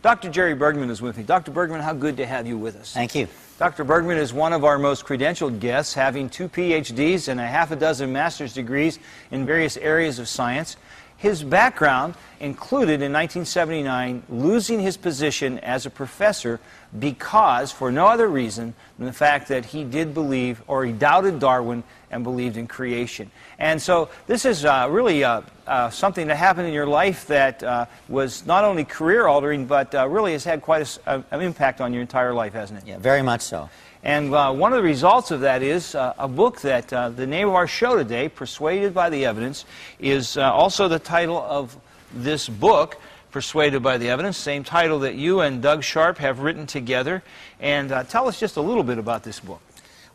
Dr. Jerry Bergman is with me. Dr. Bergman, how good to have you with us. Thank you. Dr. Bergman is one of our most credentialed guests, having 2 PhDs and a half a dozen master's degrees in various areas of science. His background included, in 1979, losing his position as a professor because, for no other reason than the fact that he did believe, or he doubted Darwin and believed in creation. And so this is really something that happened in your life that was not only career-altering, but really has had quite an impact on your entire life, hasn't it? Yeah, very much so. And one of the results of that is a book that the name of our show today, Persuaded by the Evidence, is also the title of this book, Persuaded by the Evidence, same title that you and Doug Sharp have written together. And tell us just a little bit about this book.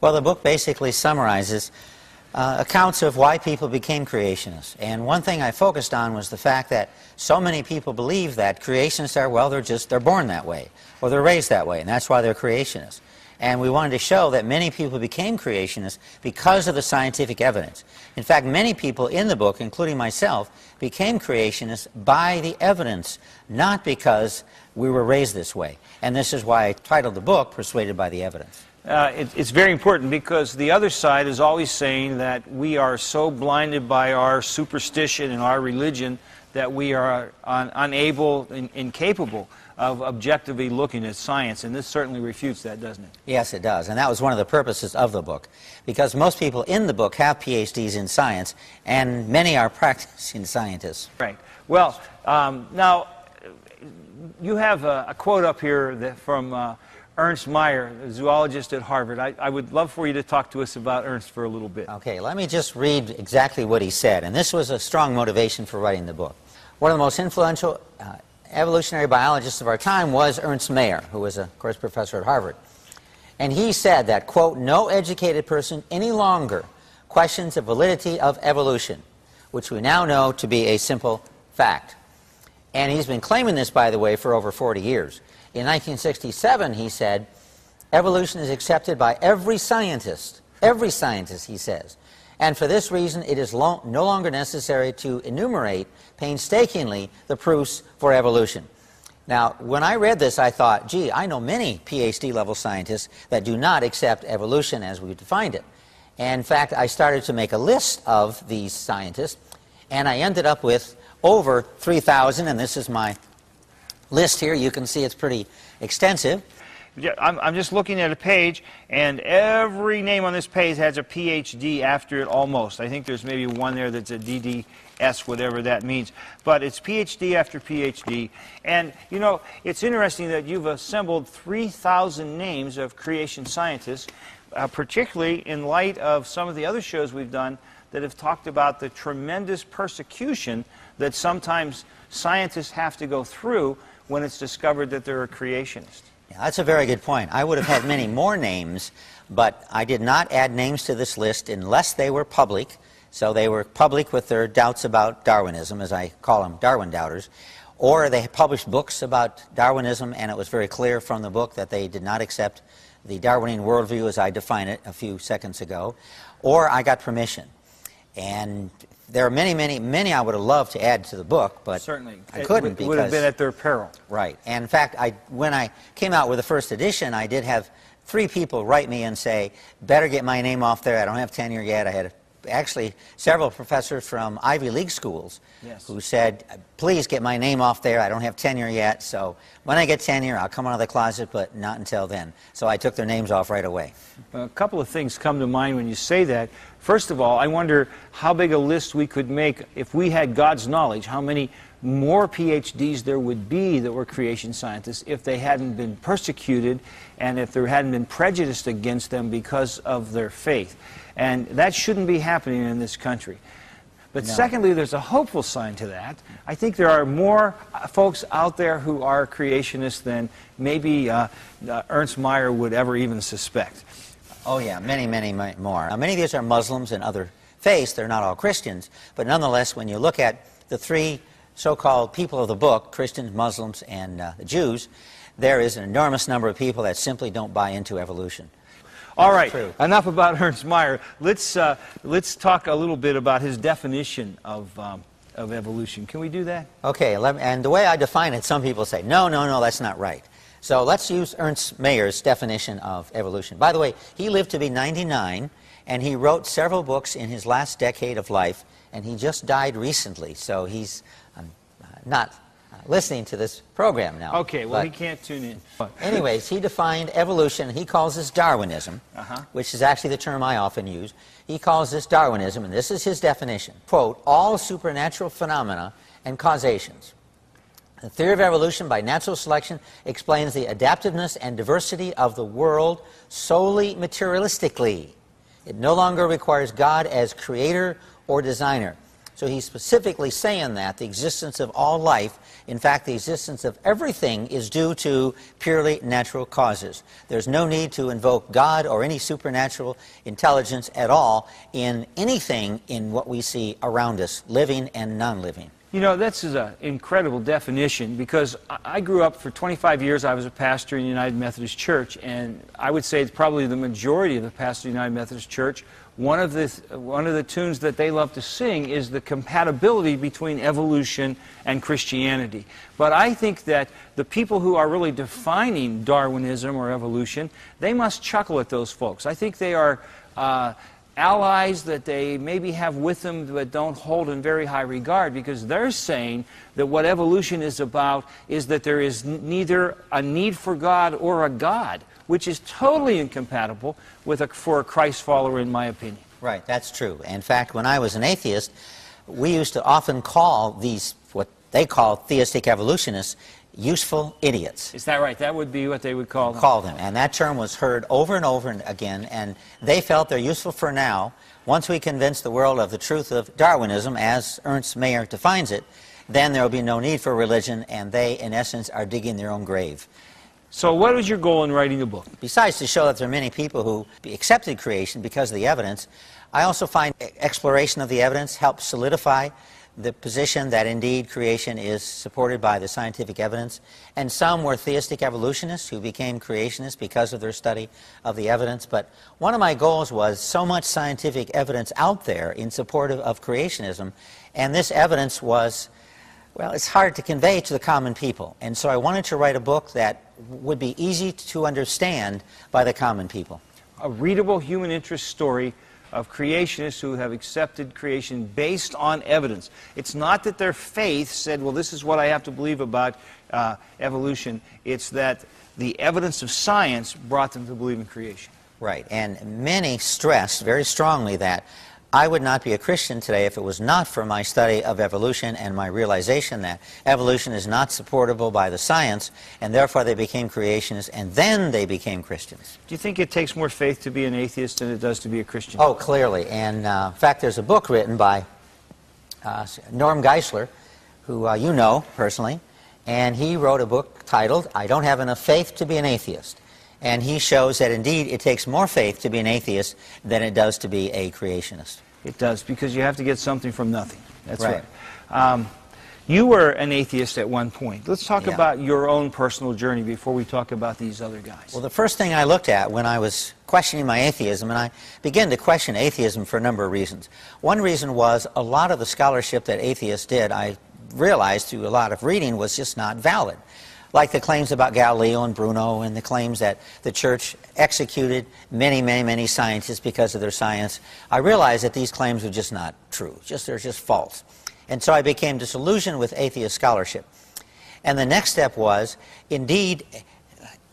Well, the book basically summarizes accounts of why people became creationists. And one thing I focused on was the fact that so many people believe that creationists are, well, they're born that way, or they're raised that way, and that's why they're creationists. And we wanted to show that many people became creationists because of the scientific evidence. In fact, many people in the book, including myself, became creationists by the evidence, not because we were raised this way. And this is why I titled the book, Persuaded by the Evidence. It's very important because the other side is always saying that we are so blinded by our superstition and our religion that we are unable and incapable of objectively looking at science, and this certainly refutes that, doesn't it? Yes, it does, and that was one of the purposes of the book, because most people in the book have PhDs in science, and many are practicing scientists. Right. Well, now, you have a quote up here from Ernst Mayr, a zoologist at Harvard. I would love for you to talk to us about Ernst for a little bit. Okay, let me just read exactly what he said, and this was a strong motivation for writing the book. One of the most influential evolutionary biologists of our time was Ernst Mayr, who was, of course, professor at Harvard. And he said that, quote, no educated person any longer questions the validity of evolution, which we now know to be a simple fact. And he's been claiming this, by the way, for over 40 years. In 1967, he said, evolution is accepted by every scientist, he says. And for this reason, it is no longer necessary to enumerate painstakingly the proofs for evolution. Now, when I read this, I thought, gee, I know many PhD-level scientists that do not accept evolution as we defined it. And in fact, I started to make a list of these scientists, and I ended up with over 3,000, and this is my list here. You can see it's pretty extensive. Yeah, I'm just looking at a page, and every name on this page has a PhD after it almost. I think there's maybe one there that's a DDS, whatever that means. But it's PhD after PhD. And, you know, it's interesting that you've assembled 3,000 names of creation scientists, particularly in light of some of the other shows we've done that have talked about the tremendous persecution that sometimes scientists have to go through when it's discovered that they're a creationist. Yeah, that's a very good point. I would have had many more names, but I did not add names to this list unless they were public. So they were public with their doubts about Darwinism, as I call them, Darwin doubters, or they published books about Darwinism, and it was very clear from the book that they did not accept the Darwinian worldview as I defined it a few seconds ago, or I got permission. And there are many I would have loved to add to the book, but certainly I couldn't because it would have been at their peril. Right. And in fact, when I came out with the first edition, I did have 3 people write me and say, better get my name off there. I don't have tenure yet. I had actually several professors from Ivy League schools who said, please get my name off there. I don't have tenure yet. So when I get tenure, I'll come out of the closet, but not until then. So I took their names off right away. A couple of things come to mind when you say that. First of all, I wonder how big a list we could make if we had God's knowledge, how many more PhDs there would be that were creation scientists if they hadn't been persecuted and if there hadn't been prejudice against them because of their faith. And that shouldn't be happening in this country. But secondly, there's a hopeful side to that. I think there are more folks out there who are creationists than maybe Ernst Mayr would ever even suspect. Oh yeah, many more. Now, many of these are Muslims and other faiths. They're not all Christians. But nonetheless, when you look at the 3 so-called people of the book, Christians, Muslims, and the Jews, there is an enormous number of people that simply don't buy into evolution. All right, enough about Ernst Mayr. Let's talk a little bit about his definition of of evolution. Can we do that? Okay, and the way I define it, some people say, no, no, no, that's not right. So let's use Ernst Mayer's definition of evolution. By the way, he lived to be 99, and he wrote several books in his last decade of life, and he just died recently, so he's not listening to this program now. Okay, well, he can't tune in. Anyways, he defined evolution, he calls this Darwinism, which is actually the term I often use. He calls this Darwinism, and this is his definition. Quote, all supernatural phenomena and causations. The theory of evolution by natural selection explains the adaptiveness and diversity of the world solely materialistically. It no longer requires God as creator or designer. So he's specifically saying that the existence of all life, in fact, the existence of everything, is due to purely natural causes. There's no need to invoke God or any supernatural intelligence at all in anything in what we see around us, living and non-living. You know, this is an incredible definition, because I grew up for 25 years. I was a pastor in the United Methodist Church, and I would say it's probably the majority of the pastors in the United Methodist Church. One of the tunes that they love to sing is the compatibility between evolution and Christianity. But I think that the people who are really defining Darwinism or evolution, they must chuckle at those folks. I think they are allies that they maybe have with them but don't hold in very high regard, because they're saying that what evolution is about is that there is neither a need for God or a God, which is totally incompatible with for a Christ follower, in my opinion. Right, that's true. In fact, when I was an atheist, we used to often call these, what they call theistic evolutionists, useful idiots. Is that right? That would be what they would call them. And that term was heard over and over again, and they felt they're useful for now. Once we convince the world of the truth of Darwinism, as Ernst Mayr defines it, then there will be no need for religion, and they, in essence, are digging their own grave. So what was your goal in writing the book? Besides to show that there are many people who accepted creation because of the evidence, I also find exploration of the evidence helps solidify the position that indeed creation is supported by the scientific evidence. And some were theistic evolutionists who became creationists because of their study of the evidence. But one of my goals was so much scientific evidence out there in support of creationism, and this evidence was, well, it's hard to convey to the common people. And so I wanted to write a book that would be easy to understand by the common people. A readable human interest story of creationists who have accepted creation based on evidence. It's not that their faith said, well, this is what I have to believe about evolution. It's that the evidence of science brought them to believe in creation. Right, and many stressed very strongly that I would not be a Christian today if it was not for my study of evolution and my realization that evolution is not supportable by the science, and therefore they became creationists, and then they became Christians. Do you think it takes more faith to be an atheist than it does to be a Christian? Oh, clearly. And in fact, there's a book written by Norm Geisler, who you know personally, and he wrote a book titled, I Don't Have Enough Faith to Be an Atheist. And he shows that indeed it takes more faith to be an atheist than it does to be a creationist. It does, because you have to get something from nothing. That's right. You were an atheist at one point. Let's talk about your own personal journey before we talk about these other guys. Well, the first thing I looked at when I was questioning my atheism, and I began to question atheism for a number of reasons. One reason was a lot of the scholarship that atheists did, I realized through a lot of reading, was just not valid. Like the claims about Galileo and Bruno, and the claims that the church executed many scientists because of their science. I realized that these claims were just not true. They're just false. And so I became disillusioned with atheist scholarship. And the next step was, indeed,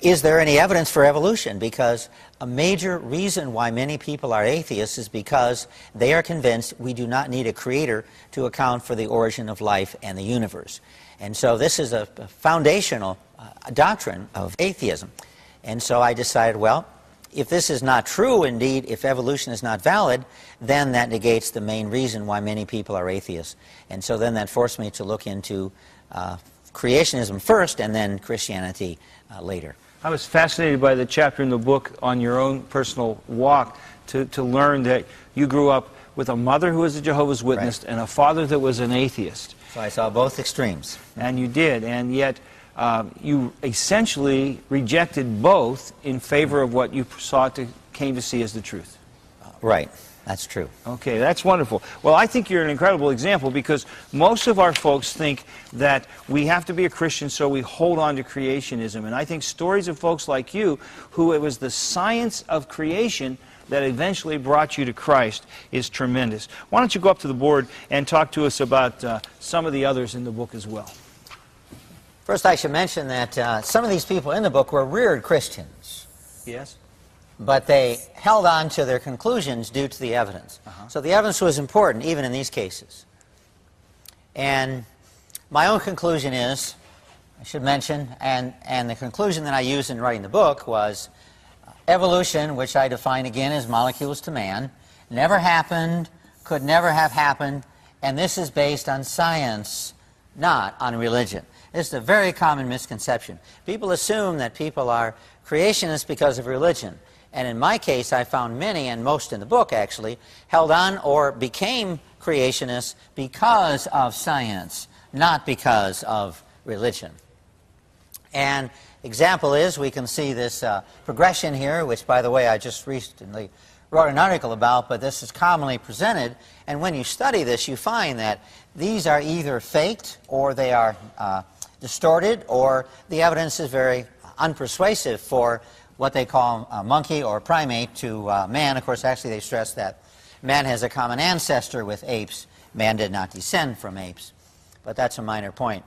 is there any evidence for evolution? Because a major reason why many people are atheists is because they are convinced we do not need a creator to account for the origin of life and the universe. And so this is a foundational doctrine of atheism. And so I decided, well, if this is not true, indeed, if evolution is not valid, then that negates the main reason why many people are atheists. And so then that forced me to look into creationism first and then Christianity later. I was fascinated by the chapter in the book on your own personal walk to learn that you grew up with a mother who was a Jehovah's Witness and a father that was an atheist. So I saw both extremes. And you did, and yet you essentially rejected both in favor of what you came to see as the truth. Right. That's true. Okay, that's wonderful. Well, I think you're an incredible example because most of our folks think that we have to be a Christian so we hold on to creationism. And I think stories of folks like you, who it was the science of creation that eventually brought you to Christ, is tremendous. Why don't you go up to the board and talk to us about some of the others in the book as well. First, I should mention that some of these people in the book were reared Christians. Yes? But they held on to their conclusions due to the evidence. So the evidence was important, even in these cases. And my own conclusion is, I should mention, and the conclusion that I used in writing the book was, evolution, which I define again as molecules to man, never happened, could never have happened, and this is based on science, not on religion. This is a very common misconception. People assume that people are creationists because of religion. And in my case, I found many, and most in the book actually, held on or became creationists because of science, not because of religion. And example is, we can see this progression here, which, by the way, I just recently wrote an article about, but this is commonly presented. And when you study this, you find that these are either faked, or they are distorted, or the evidence is very unpersuasive for what they call a monkey or primate to man. Of course, actually, they stress that man has a common ancestor with apes. Man did not descend from apes. But that's a minor point.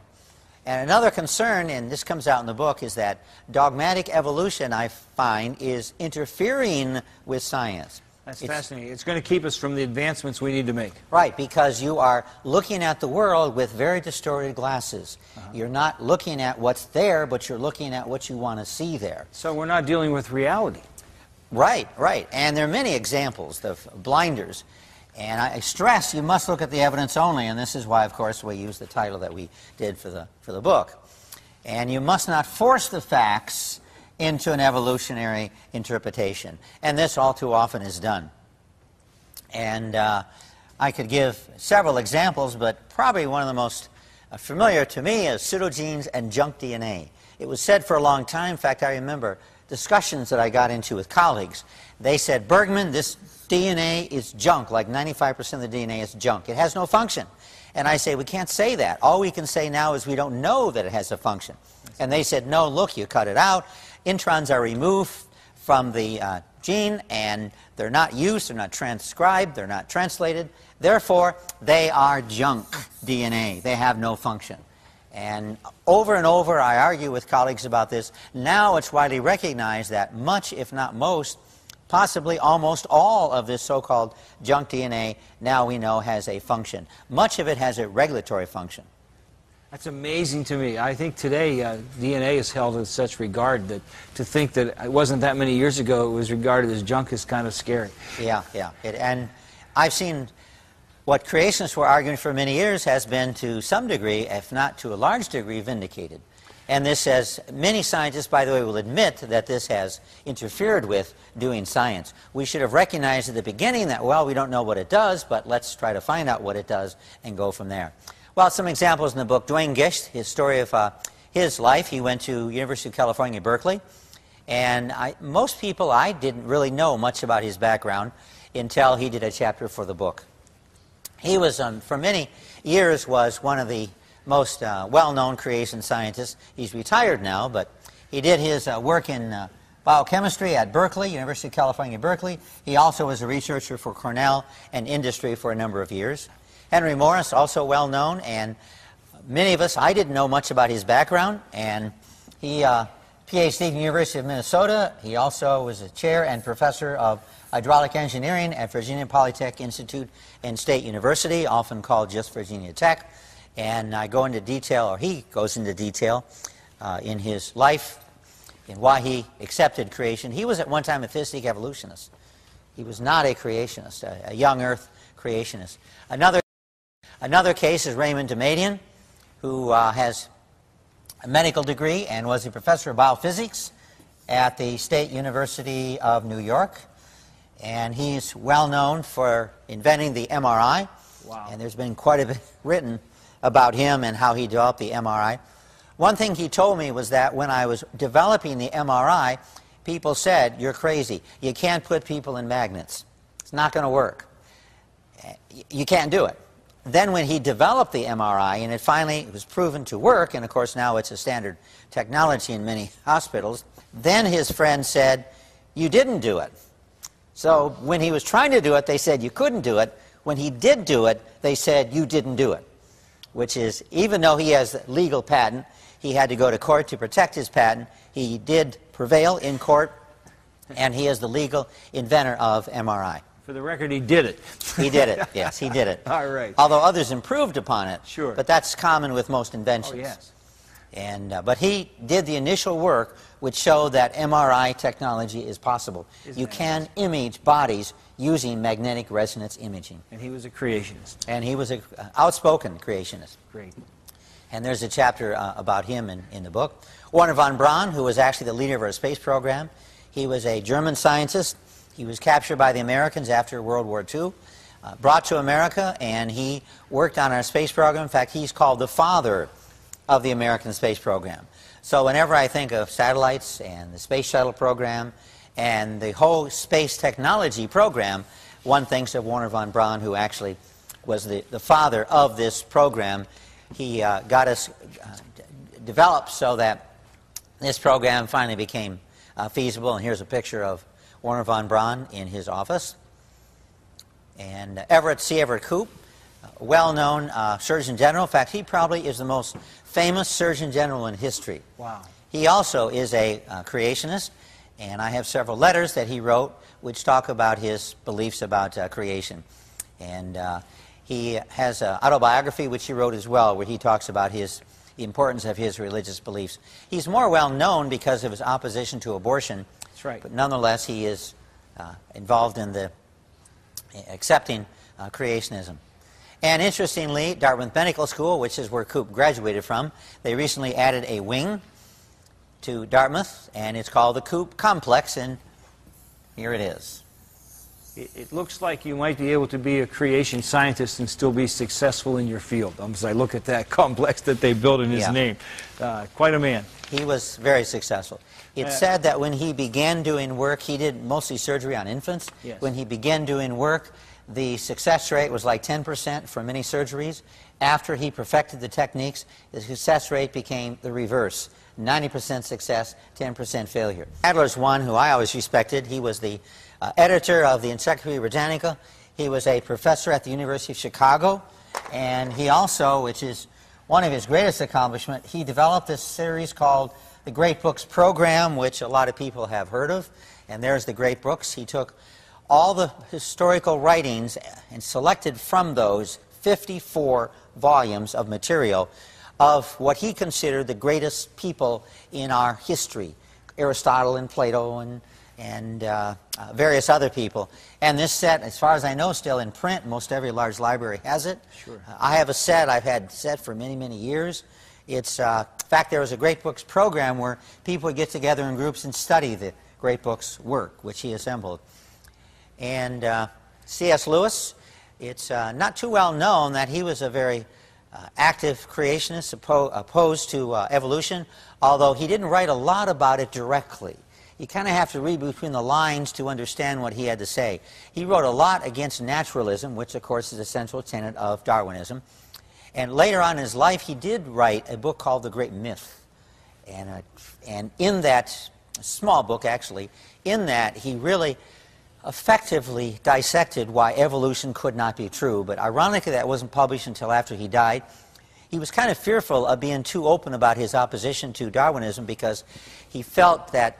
And another concern, and this comes out in the book, is that dogmatic evolution, I find, is interfering with science. That's fascinating. It's going to keep us from the advancements we need to make. Right, because you are looking at the world with very distorted glasses. You're not looking at what's there, but you're looking at what you want to see there. So we're not dealing with reality. Right, right. And there are many examples of blinders. And I stress you must look at the evidence only, and this is why, of course, we use the title that we did for the book. And you must not force the facts into an evolutionary interpretation. And this all too often is done. And I could give several examples, but probably one of the most familiar to me is pseudogenes and junk DNA. It was said for a long time, in fact, I remember discussions that I got into with colleagues. They said, Bergman, this DNA is junk, like 95% of the DNA is junk. It has no function. And I say, we can't say that. All we can say now is we don't know that it has a function. And they said, no, look, you cut it out. Introns are removed from the gene, and they're not used, they're not transcribed, they're not translated. Therefore, they are junk DNA. They have no function. And over I argue with colleagues about this. Now it's widely recognized that much, if not most, possibly almost all of this so-called junk DNA now we know has a function. Much of it has a regulatory function. That's amazing to me. I think today DNA is held in such regard that to think that it wasn't that many years ago it was regarded as junk is kind of scary. Yeah. And I've seen what creationists were arguing for many years has been to some degree, if not to a large degree, vindicated. And this has, many scientists, by the way, will admit that this has interfered with doing science. We should have recognized at the beginning that, well, we don't know what it does, but let's try to find out what it does and go from there. Well, some examples in the book. Dwayne Gish, his story of his life. He went to University of California, Berkeley. And most people, I didn't really know much about his background until he did a chapter for the book. He was, for many years, was one of the most well-known creation scientists. He's retired now, but he did his work in biochemistry at Berkeley, University of California, Berkeley. He also was a researcher for Cornell and industry for a number of years. Henry Morris, also well-known, and many of us, I didn't know much about his background, and he PhD in the University of Minnesota. He also was a chair and professor of hydraulic engineering at Virginia Polytech Institute and State University, often called just Virginia Tech. And I go into detail, or he goes into detail, in his life, in why he accepted creation. He was at one time a theistic evolutionist. He was not a creationist, a young earth creationist. Another case is Raymond Damadian, who has a medical degree and was a professor of biophysics at the State University of New York. And he's well known for inventing the MRI. Wow. And there's been quite a bit written about him and how he developed the MRI. One thing he told me was that when I was developing the MRI, people said, you're crazy. You can't put people in magnets. It's not going to work. You can't do it. Then when he developed the MRI, and it finally was proven to work, and of course now it's a standard technology in many hospitals, then his friend said, you didn't do it. So when he was trying to do it, they said you couldn't do it. When he did do it, they said you didn't do it. Which is, even though he has a legal patent, he had to go to court to protect his patent. He did prevail in court, and he is the legal inventor of MRI. For the record, he did it. He did it, yes, he did it. All right. Although others improved upon it. Sure. But that's common with most inventions. Oh, yes. And, but he did the initial work which showed that MRI technology is possible. You can image bodies using magnetic resonance imaging. And he was a creationist. And he was an outspoken creationist. Great. And there's a chapter about him in the book. Werner von Braun, who was actually the leader of our space program, he was a German scientist. He was captured by the Americans after World War II, brought to America, and he worked on our space program. In fact, he's called the father of the American space program. So whenever I think of satellites and the space shuttle program and the whole space technology program, one thinks of Werner von Braun, who actually was the father of this program. He got us developed so that this program finally became feasible. And here's a picture of Werner von Braun in his office. And C. Everett Koop, well-known Surgeon General. In fact, he probably is the most famous Surgeon General in history. Wow. He also is a creationist, and I have several letters that he wrote which talk about his beliefs about creation. And he has an autobiography which he wrote as well, where he talks about the importance of his religious beliefs. He's more well-known because of his opposition to abortion. That's right. But nonetheless, he is involved in the accepting creationism. And interestingly, Dartmouth Medical School, which is where Koop graduated from, they recently added a wing to Dartmouth, and it's called the Koop Complex, and here it is. It looks like you might be able to be a creation scientist and still be successful in your field. As I look at that complex that they built in his name. Quite a man. He was very successful. It's said that when he began doing work, he did mostly surgery on infants. Yes. When he began doing work, the success rate was like 10% for many surgeries. After he perfected the techniques, the success rate became the reverse. 90% success, 10% failure. Adler's one, who I always respected. He was the editor of the Encyclopedia Britannica. He was a professor at the University of Chicago. And he also, which is one of his greatest accomplishments, he developed this series called the Great Books Program, which a lot of people have heard of. And there's the Great Books. He took all the historical writings and selected from those 54 volumes of material of what he considered the greatest people in our history, Aristotle and Plato and various other people. And this set, as far as I know, still in print. Most every large library has it. Sure. I have a set. I've had a set for many, many years. It's, in fact, there was a Great Books program where people would get together in groups and study the Great Books work, which he assembled. And C.S. Lewis, it's not too well known that he was a very active creationist opposed to evolution, although he didn't write a lot about it directly. You kind of have to read between the lines to understand what he had to say. He wrote a lot against naturalism, which of course is a central tenet of Darwinism. And later on in his life, he did write a book called The Great Myth. And in that small book, actually, in that he really effectively dissected why evolution could not be true. But ironically, that wasn't published until after he died. He was kind of fearful of being too open about his opposition to Darwinism because he felt that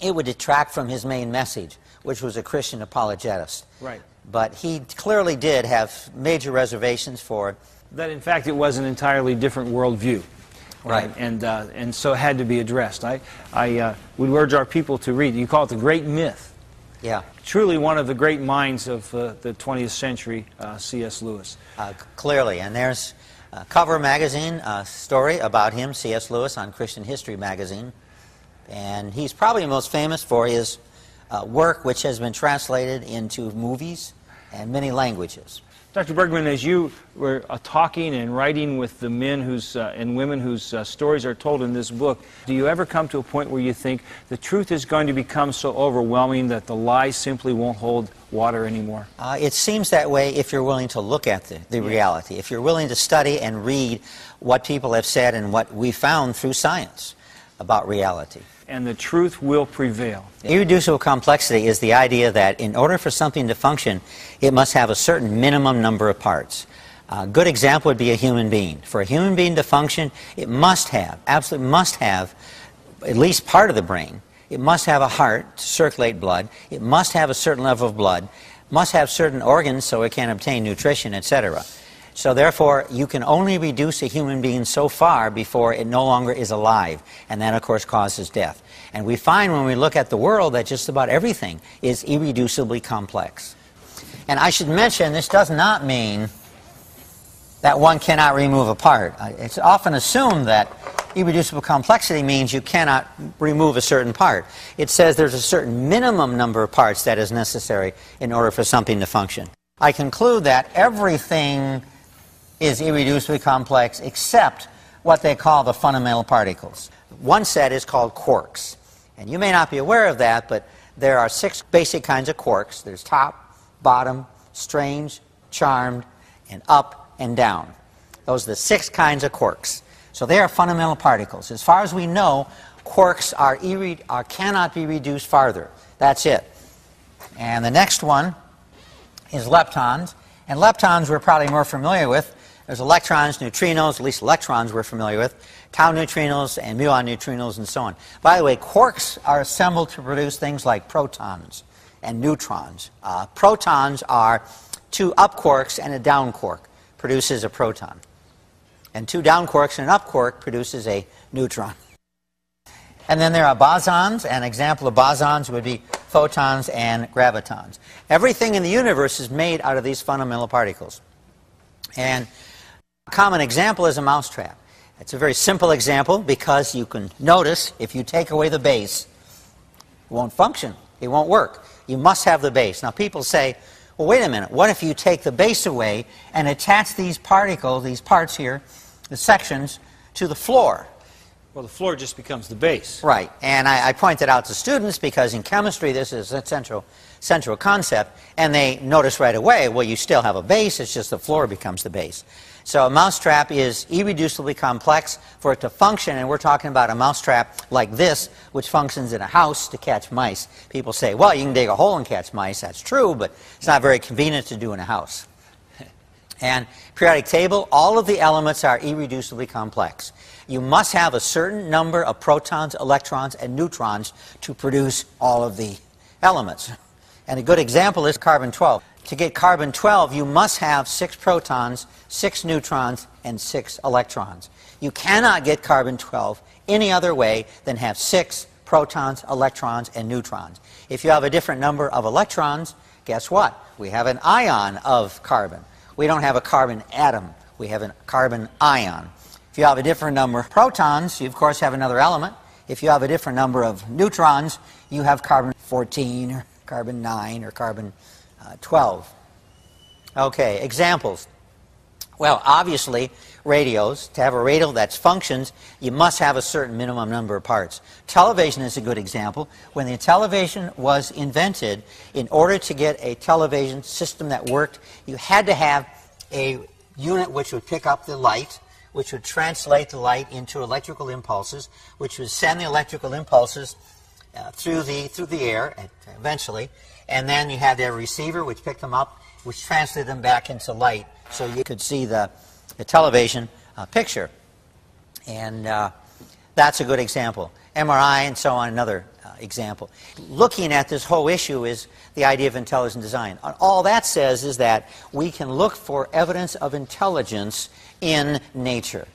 it would detract from his main message, which was a Christian apologetist. Right. But he clearly did have major reservations for that. In fact, it was an entirely different worldview. Right. And so it had to be addressed. I would urge our people to read. You call it The Great Myth. Yeah. Truly one of the great minds of the 20th century, C.S. Lewis. Clearly. And there's Cover Magazine, a story about him, C.S. Lewis, on Christian History Magazine. And he's probably most famous for his work, which has been translated into movies and many languages. Dr. Bergman, as you were talking and writing with the men and women whose stories are told in this book, do you ever come to a point where you think the truth is going to become so overwhelming that the lies simply won't hold water anymore? It seems that way if you're willing to look at the reality, if you're willing to study and read what people have said and what we found through science about reality. And the truth will prevail. Irreducible complexity is the idea that in order for something to function, it must have a certain minimum number of parts. A good example would be a human being. For a human being to function, it must have, absolutely must have, at least part of the brain. It must have a heart to circulate blood. It must have a certain level of blood. Must have certain organs so it can obtain nutrition, etc. So therefore, you can only reduce a human being so far before it no longer is alive. And that, of course, causes death. And we find when we look at the world that just about everything is irreducibly complex. And I should mention, this does not mean that one cannot remove a part. It's often assumed that irreducible complexity means you cannot remove a certain part. It says there's a certain minimum number of parts that is necessary in order for something to function. I conclude that everything is irreducibly complex except what they call the fundamental particles. One set is called quarks. And you may not be aware of that, but there are 6 basic kinds of quarks. There's top, bottom, strange, charmed, and up and down. Those are the 6 kinds of quarks. So they are fundamental particles. As far as we know, quarks cannot be reduced farther. That's it. And the next one is leptons. And leptons we're probably more familiar with. There's electrons, neutrinos, at least electrons we're familiar with, tau neutrinos and muon neutrinos and so on. By the way, quarks are assembled to produce things like protons and neutrons. Protons are 2 up quarks and a down quark produces a proton. And 2 down quarks and an up quark produces a neutron. And then there are bosons. An example of bosons would be photons and gravitons. Everything in the universe is made out of these fundamental particles. And a common example is a mousetrap. It's a very simple example because you can notice if you take away the base, it won't function. It won't work. You must have the base. Now people say, well, wait a minute. What if you take the base away and attach these particles, these parts here, the sections, to the floor? Well, the floor just becomes the base. Right. And I pointed out to students because in chemistry this is a central concept, and they notice right away, well, you still have a base, it's just the floor becomes the base. So a mousetrap is irreducibly complex for it to function, and we're talking about a mousetrap like this, which functions in a house to catch mice. People say, well, you can dig a hole and catch mice. That's true, but it's not very convenient to do in a house. And periodic table, all of the elements are irreducibly complex. You must have a certain number of protons, electrons, and neutrons to produce all of the elements. And a good example is carbon-12. To get carbon-12, you must have 6 protons, 6 neutrons, and 6 electrons. You cannot get carbon-12 any other way than have 6 protons, electrons, and neutrons. If you have a different number of electrons, guess what? We have an ion of carbon. We don't have a carbon atom. We have a carbon ion. If you have a different number of protons, you of course have another element. If you have a different number of neutrons, you have carbon-14 or carbon-9 or carbon-12. Okay, examples. Well, obviously, radios. To have a radio that functions, you must have a certain minimum number of parts. Television is a good example. When the television was invented, in order to get a television system that worked, you had to have a unit which would pick up the light, which would translate the light into electrical impulses, which would send the electrical impulses through the air eventually, and then you had their receiver which picked them up, which translated them back into light so you could see the television picture. And that's a good example. MRI and so on, another example. Looking at this whole issue is the idea of intelligent design. All that says is that we can look for evidence of intelligence in nature.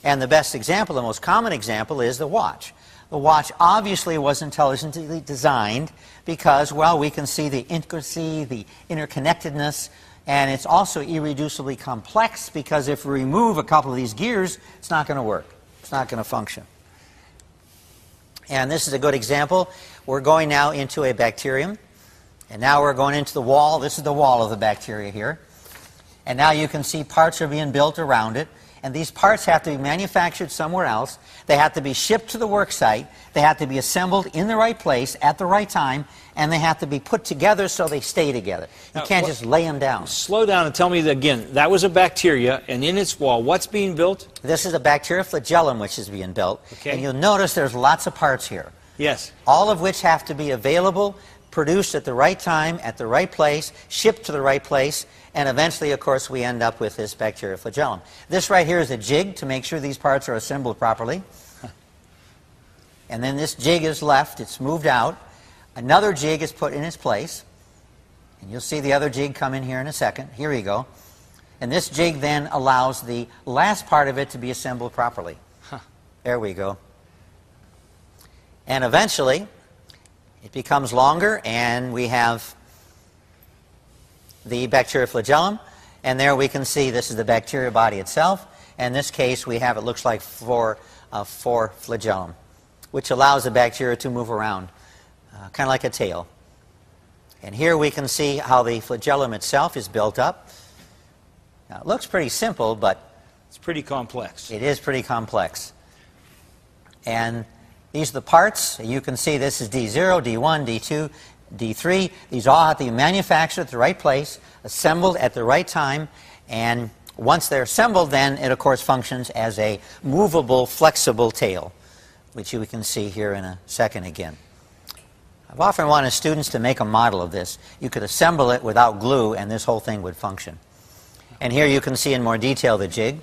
And the best example, the most common example, is the watch. The watch obviously was intelligently designed because, well, we can see the intricacy, the interconnectedness, and it's also irreducibly complex because if we remove a couple of these gears, it's not going to work. It's not going to function. And this is a good example. We're going now into a bacterium, and now we're going into the wall. This is the wall of the bacteria here. And now you can see parts are being built around it. And these parts have to be manufactured somewhere else. They have to be shipped to the work site. They have to be assembled in the right place at the right time. And they have to be put together so they stay together. You can't just lay them down. Slow down and tell me again. That was a bacteria, and in its wall, what's being built? This is a bacteria flagellum which is being built. Okay. And you'll notice there's lots of parts here. Yes. All of which have to be available, produced at the right time, at the right place, shipped to the right place, and eventually, of course, we end up with this bacteria flagellum. This right here is a jig to make sure these parts are assembled properly. And then this jig is left, it's moved out. Another jig is put in its place. And you'll see the other jig come in here in a second. Here we go. And this jig then allows the last part of it to be assembled properly. There we go. And eventually, it becomes longer, and we have the bacteria flagellum. And there we can see this is the bacteria body itself. In this case, we have, it looks like four flagellum, which allows the bacteria to move around, kind of like a tail. And here we can see how the flagellum itself is built up. Now, it looks pretty simple, but it's pretty complex. It is pretty complex. And these are the parts. You can see this is D0, D1, D2, D3. These all have to be manufactured at the right place, assembled at the right time, and once they're assembled, then it, of course, functions as a movable, flexible tail, which you can see here in a second again. I've often wanted students to make a model of this. You could assemble it without glue, and this whole thing would function. And here you can see in more detail the jig.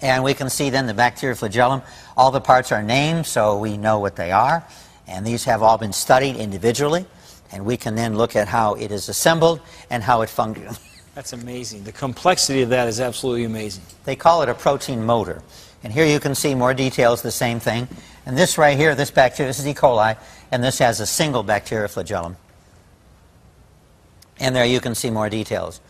And we can see then the bacteria flagellum. All the parts are named, so we know what they are. And these have all been studied individually. And we can then look at how it is assembled and how it functions. That's amazing. The complexity of that is absolutely amazing. They call it a protein motor. And here you can see more details, the same thing. And this right here, this bacteria, this is E. coli, and this has a single bacteria flagellum. And there you can see more details.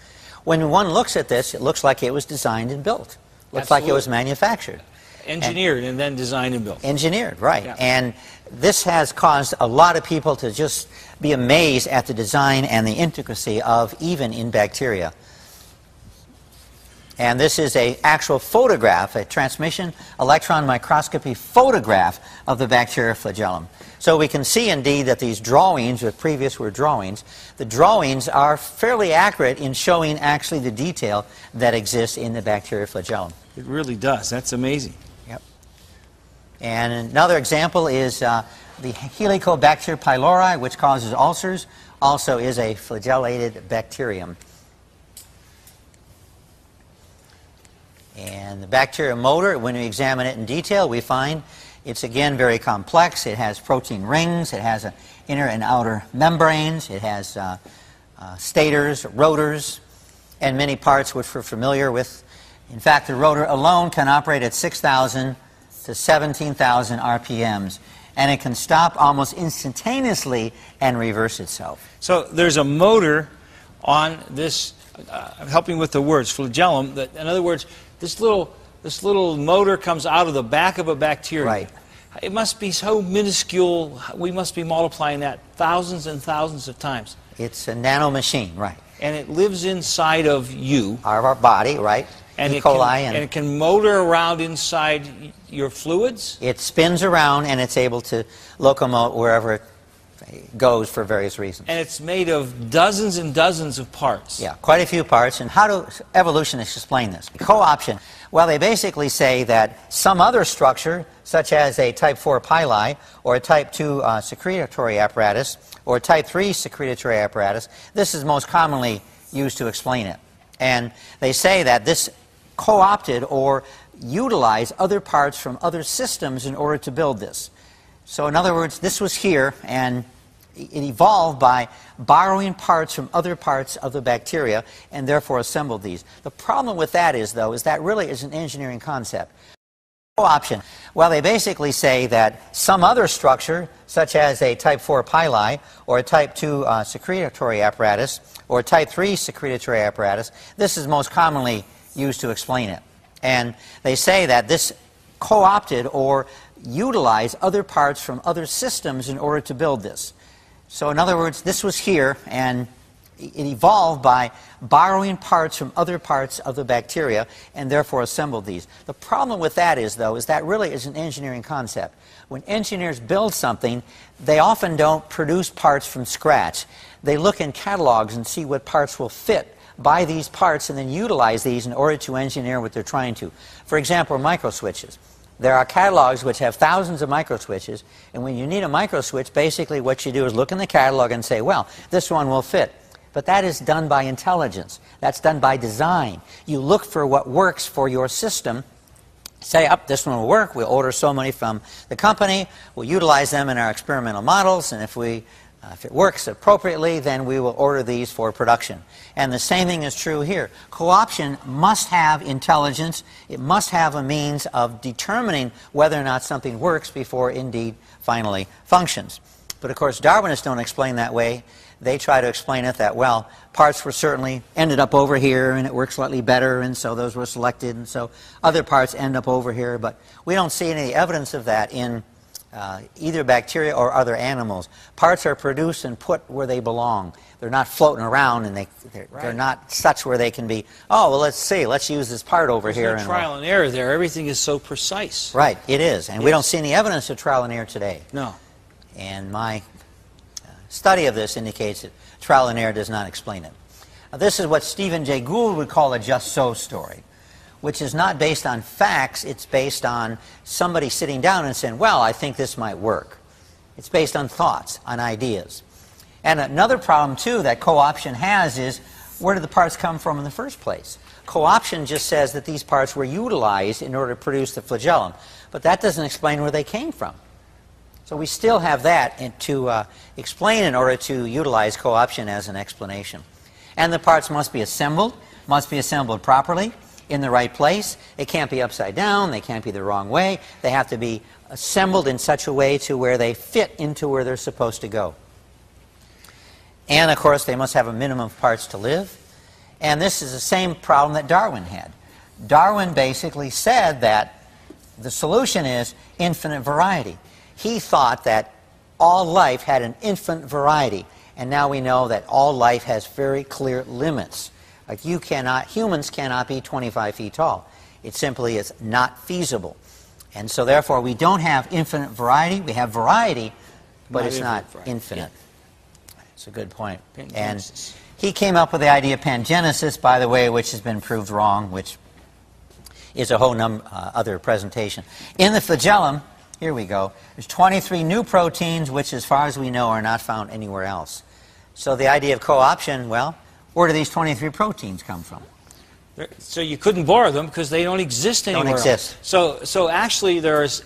When one looks at this, it looks like it was designed and built. Looks like it was manufactured. Engineered and then designed and built. Engineered, right. Yeah. And this has caused a lot of people to just be amazed at the design and the intricacy of even in bacteria. And this is an actual photograph, a transmission electron microscopy photograph of the bacteria flagellum. So we can see indeed that these drawings, the previous were drawings, the drawings are fairly accurate in showing actually the detail that exists in the bacteria flagellum. It really does. That's amazing. Yep. And another example is the Helicobacter pylori, which causes ulcers, also is a flagellated bacterium. And the bacteria motor, when we examine it in detail, we find it's again very complex. It has protein rings, it has inner and outer membranes, it has stators, rotors, and many parts which we're familiar with. In fact, the rotor alone can operate at 6,000 to 17,000 RPMs, and it can stop almost instantaneously and reverse itself. So there's a motor on this, helping with the words, flagellum. That, in other words, this little motor comes out of the back of a bacteria. Right. It must be so minuscule. We must be multiplying that thousands and thousands of times. It's a nano machine, right. And it lives inside of you. Our body, right. And E. coli. and it can motor around inside your fluids? It spins around, and it's able to locomote wherever it goes for various reasons. And it's made of dozens and dozens of parts. Yeah, quite a few parts. And how do evolutionists explain this? Co-option. Well, they basically say that some other structure, such as a type 4 pili, or a type 2 secretory apparatus, or a type 3 secretory apparatus, this is most commonly used to explain it. And they say that this co-opted or utilized other parts from other systems in order to build this. So in other words, this was here, and it evolved by borrowing parts from other parts of the bacteria and therefore assembled these. The problem with that is, though, is that really is an engineering concept. Co-option. Well, they basically say that some other structure, such as a type 4 pili, or a type 2 secretory apparatus, or a type 3 secretory apparatus, this is most commonly used to explain it. And they say that this co-opted or utilized other parts from other systems in order to build this. So in other words, this was here, and It evolved by borrowing parts from other parts of the bacteria and therefore assembled these. The problem with that is, though, is that really is an engineering concept. When engineers build something, they often don't produce parts from scratch. They look in catalogs and see what parts will fit, buy these parts, and then utilize these in order to engineer what they're trying to. For example, microswitches. There are catalogs which have thousands of microswitches, and when you need a microswitch, basically what you do is look in the catalog and say, well, this one will fit. But that is done by intelligence. That's done by design. You look for what works for your system, say, up, this one will work, we'll order so many from the company, we'll utilize them in our experimental models, and if it works appropriately, then we will order these for production. And the same thing is true here. Co-option must have intelligence. It must have a means of determining whether or not something works before indeed finally functions. But of course, Darwinists don't explain that way. They try to explain it that, well, parts were certainly ended up over here and it worked slightly better, and so those were selected, and so other parts end up over here. But we don't see any evidence of that in either bacteria or other animals. Parts are produced and put where they belong. They're not floating around, and they're not such where they can be, oh, well, let's see, let's use this part over here. There's no trial and error there. Everything is so precise. Right, it is. And we don't see any evidence of trial and error today. No. And my study of this indicates that trial and error does not explain it. Now, this is what Stephen Jay Gould would call a just so story, which is not based on facts. It's based on somebody sitting down and saying, well, I think this might work. It's based on thoughts, on ideas. And another problem, too, that co-option has is, where did the parts come from in the first place? Co-option just says that these parts were utilized in order to produce the flagellum, but that doesn't explain where they came from. So we still have that to explain in order to utilize co-option as an explanation. And the parts must be assembled properly, in the right place. They can't be upside down, they can't be the wrong way. They have to be assembled in such a way to where they fit into where they're supposed to go. And of course, they must have a minimum of parts to live. And this is the same problem that Darwin had. Darwin basically said that the solution is infinite variety. He thought that all life had an infinite variety, and now we know that all life has very clear limits. Like humans cannot be 25 feet tall. It simply is not feasible. And so therefore we don't have infinite variety. We have variety, but it's not infinite. Yeah. It's a good point. And he came up with the idea of pangenesis, by the way, which has been proved wrong, which is a whole other presentation. In the flagellum, here we go, there's 23 new proteins, which as far as we know are not found anywhere else. So the idea of co-option, well, where do these 23 proteins come from? So you couldn't borrow them because they don't exist anywhere else. So actually there is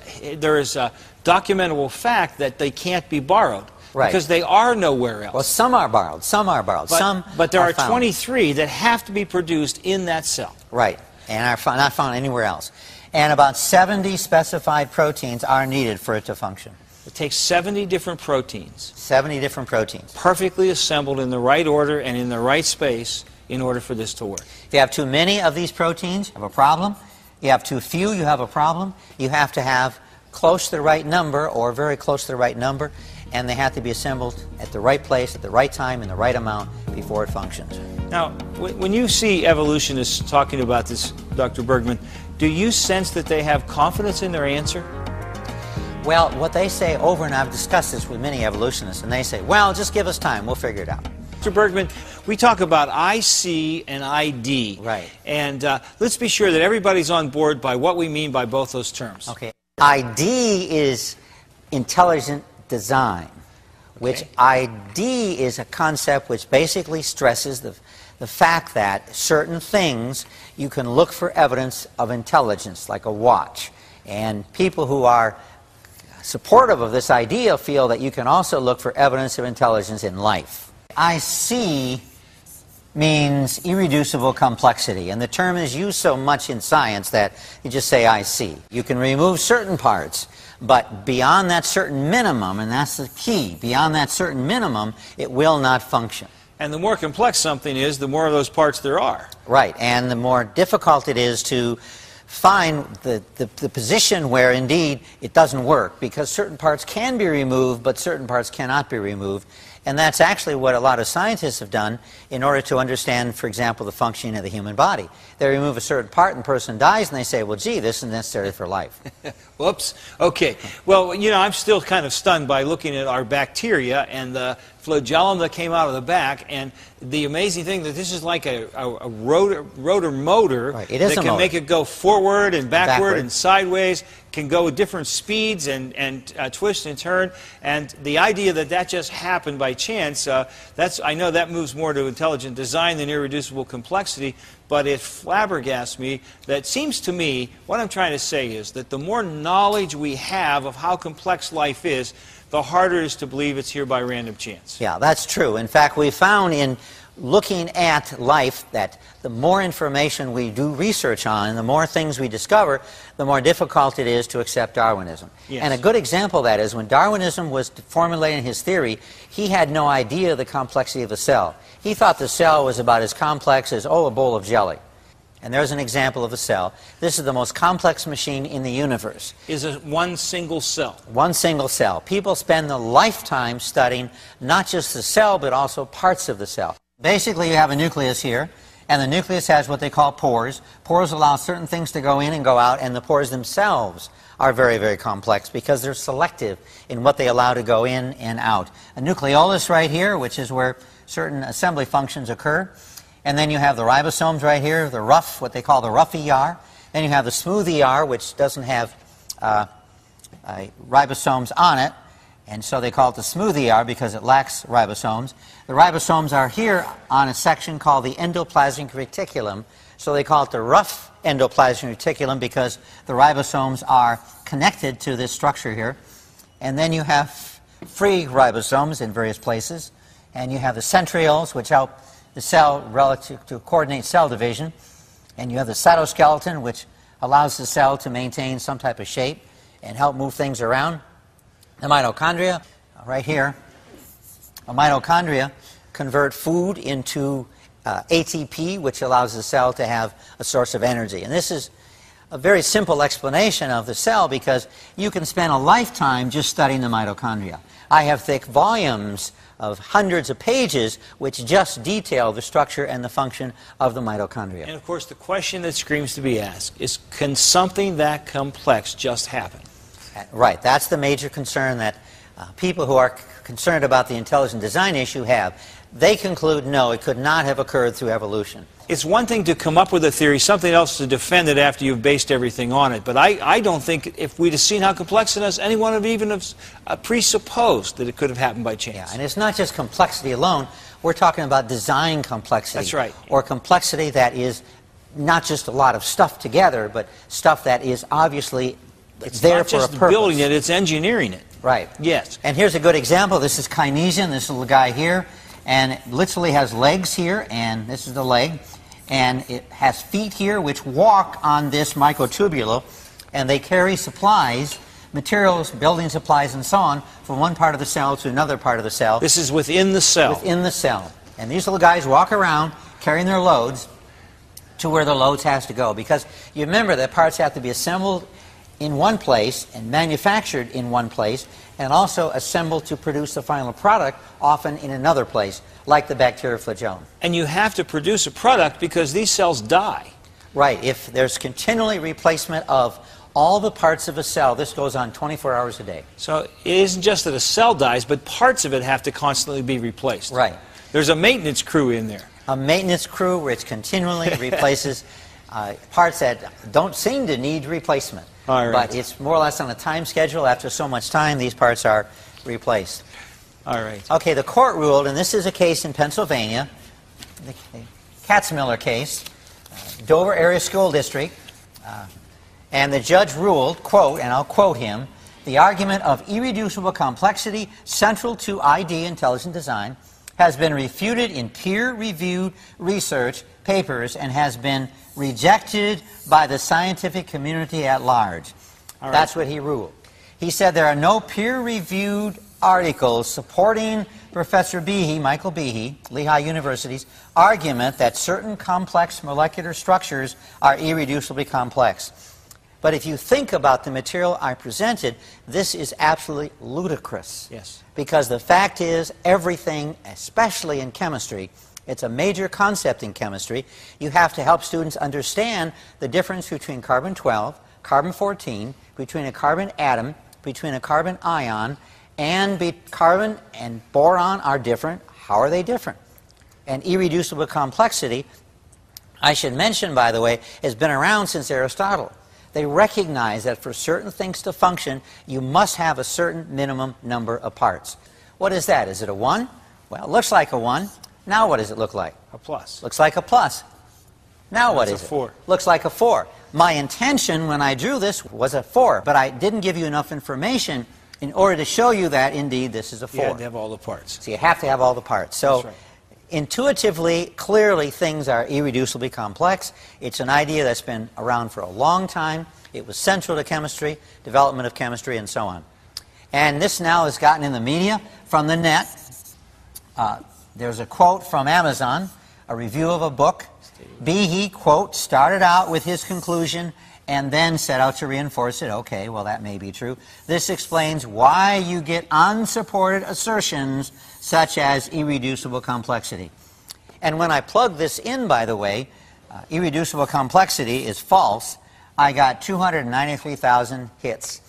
a documentable fact that they can't be borrowed. Right. Because they are nowhere else. Well, some are borrowed, some are borrowed, but there are 23 that have to be produced in that cell. Right, and are not found anywhere else. And about 70 specified proteins are needed for it to function. It takes 70 different proteins. 70 different proteins. Perfectly assembled in the right order and in the right space in order for this to work. If you have too many of these proteins, you have a problem. You have too few, you have a problem. You have to have close to the right number or very close to the right number, and they have to be assembled at the right place, at the right time, in the right amount before it functions. Now, when you see evolutionists talking about this, Dr. Bergman, do you sense that they have confidence in their answer? Well, what they say over, and I've discussed this with many evolutionists, and they say, well, just give us time, we'll figure it out. Dr. Bergman, we talk about IC and ID. Right. And let's be sure that everybody's on board by what we mean by both those terms. Okay. ID is intelligent design, which ID is a concept which basically stresses the fact that certain things you can look for evidence of intelligence, like a watch. And people who are supportive of this idea feel that you can also look for evidence of intelligence in life. IC means irreducible complexity, and the term is used so much in science that you just say IC. You can remove certain parts, but beyond that certain minimum, and that's the key, beyond that certain minimum, it will not function. And the more complex something is, the more of those parts there are. Right, and the more difficult it is to find the position where indeed it doesn't work, because certain parts can be removed, but certain parts cannot be removed. And that's actually what a lot of scientists have done in order to understand, for example, the functioning of the human body. They remove a certain part and the person dies, and they say, well, gee, this is necessary for life. Whoops. Okay. Well, you know, I'm still kind of stunned by looking at our bacteria and the flagellum that came out of the back, and the amazing thing that this is like a rotor motor right. It is that a can motor. make it go forward and backward and sideways, can go at different speeds and twist and turn. And the idea that that just happened by chance, I know that moves more to intelligent design than irreducible complexity, but it flabbergasts me. That seems to me, what I'm trying to say is that the more knowledge we have of how complex life is, the harder it is to believe it's here by random chance. Yeah, that's true. In fact, we found in looking at life that the more information we do research on and the more things we discover, the more difficult it is to accept Darwinism. Yes. And a good example of that is when Darwinism was formulating his theory, he had no idea of the complexity of the cell. He thought the cell was about as complex as, oh, a bowl of jelly. And there's an example of a cell. This is the most complex machine in the universe. Is it one single cell? One single cell. People spend a lifetime studying not just the cell, but also parts of the cell. Basically, you have a nucleus here, and the nucleus has what they call pores. Pores allow certain things to go in and go out, and the pores themselves are very, very complex because they're selective in what they allow to go in and out. A nucleolus right here, which is where certain assembly functions occur. And then you have the ribosomes right here, the rough, what they call the rough ER. Then you have the smooth ER, which doesn't have ribosomes on it. And so they call it the smooth ER because it lacks ribosomes. The ribosomes are here on a section called the endoplasmic reticulum. So they call it the rough endoplasmic reticulum because the ribosomes are connected to this structure here. And then you have free ribosomes in various places. And you have the centrioles, which help the cell relative to coordinate cell division. And you have the cytoskeleton, which allows the cell to maintain some type of shape and help move things around. The mitochondria, right here, a mitochondria convert food into ATP, which allows the cell to have a source of energy. And this is a very simple explanation of the cell because you can spend a lifetime just studying the mitochondria. I have thick volumes of hundreds of pages which just detail the structure and the function of the mitochondria. And of course, the question that screams to be asked is, can something that complex just happen? Right. That's the major concern that people who are concerned about the intelligent design issue have. They conclude, no, it could not have occurred through evolution. It's one thing to come up with a theory, something else to defend it after you've based everything on it. But I don't think if we'd have seen how complex it is, anyone would even have presupposed that it could have happened by chance. Yeah, and it's not just complexity alone. We're talking about design complexity. That's right. Or complexity that is not just a lot of stuff together, but stuff that is obviously there for a purpose. It's not just building it, it's engineering it. Right. Yes. And here's a good example. This is kinesion, this little guy here. And it literally has legs here, and this is the leg. And it has feet here which walk on this microtubule, and they carry supplies, materials, building supplies, and so on, from one part of the cell to another part of the cell. This is within the cell. Within the cell. And these little guys walk around carrying their loads to where the loads has to go. Because you remember that parts have to be assembled in one place and manufactured in one place, and also assembled to produce the final product, often in another place, like the bacterial flagellum. And you have to produce a product because these cells die. Right. If there's continually replacement of all the parts of a cell, this goes on 24 hours a day. So it isn't just that a cell dies, but parts of it have to constantly be replaced. Right. There's a maintenance crew in there. A maintenance crew which continually replaces parts that don't seem to need replacement. All right. But it's more or less on a time schedule. After so much time, these parts are replaced. All right. Okay, the court ruled, and this is a case in Pennsylvania, the Katzmiller case, Dover Area School District, and the judge ruled, quote, and I'll quote him, the argument of irreducible complexity central to ID, intelligent design, has been refuted in peer-reviewed research papers and has been rejected by the scientific community at large. All right. That's what he ruled. He said there are no peer-reviewed articles supporting Professor Behe, Michael Behe, Lehigh University's argument that certain complex molecular structures are irreducibly complex. But if you think about the material I presented, this is absolutely ludicrous. Yes. Because the fact is, everything, especially in chemistry, it's a major concept in chemistry, you have to help students understand the difference between carbon-12, carbon-14, between a carbon atom, between a carbon ion, and carbon and boron are different. How are they different? And irreducible complexity, I should mention, by the way, has been around since Aristotle. They recognize that for certain things to function, you must have a certain minimum number of parts. What is that? Is it a 1? Well, it looks like a 1. Now what does it look like? A plus. Looks like a plus. Now what is a it? 4. Looks like a 4. My intention when I drew this was a 4, but I didn't give you enough information in order to show you that, indeed, this is a 4. You had to have all the parts. So you have to have all the parts. So That's right. Intuitively, clearly, things are irreducibly complex. It's an idea that's been around for a long time. It was central to chemistry, development of chemistry, and so on. And this now has gotten in the media from the net. There's a quote from Amazon, a review of a book. Behe, quote, started out with his conclusion and then set out to reinforce it. Okay, well, that may be true. This explains why you get unsupported assertions such as irreducible complexity. And when I plug this in, by the way, irreducible complexity is false. I got 293,000 hits.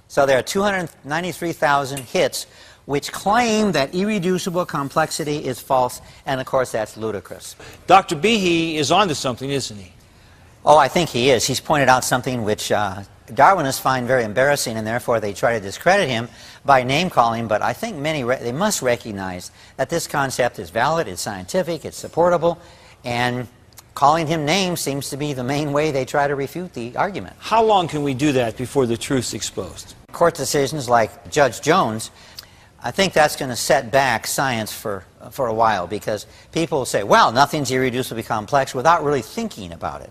So there are 293,000 hits which claim that irreducible complexity is false, and of course that's ludicrous. Dr. Behe is onto something, isn't he? Oh, I think he is. He's pointed out something which Darwinists find very embarrassing, and therefore they try to discredit him by name-calling, but I think they must recognize that this concept is valid, it's scientific, it's supportable, and calling him names seems to be the main way they try to refute the argument. How long can we do that before the truth's exposed? Court decisions like Judge Jones, I think that's going to set back science for a while, because people will say, well, nothing's irreducibly complex without really thinking about it.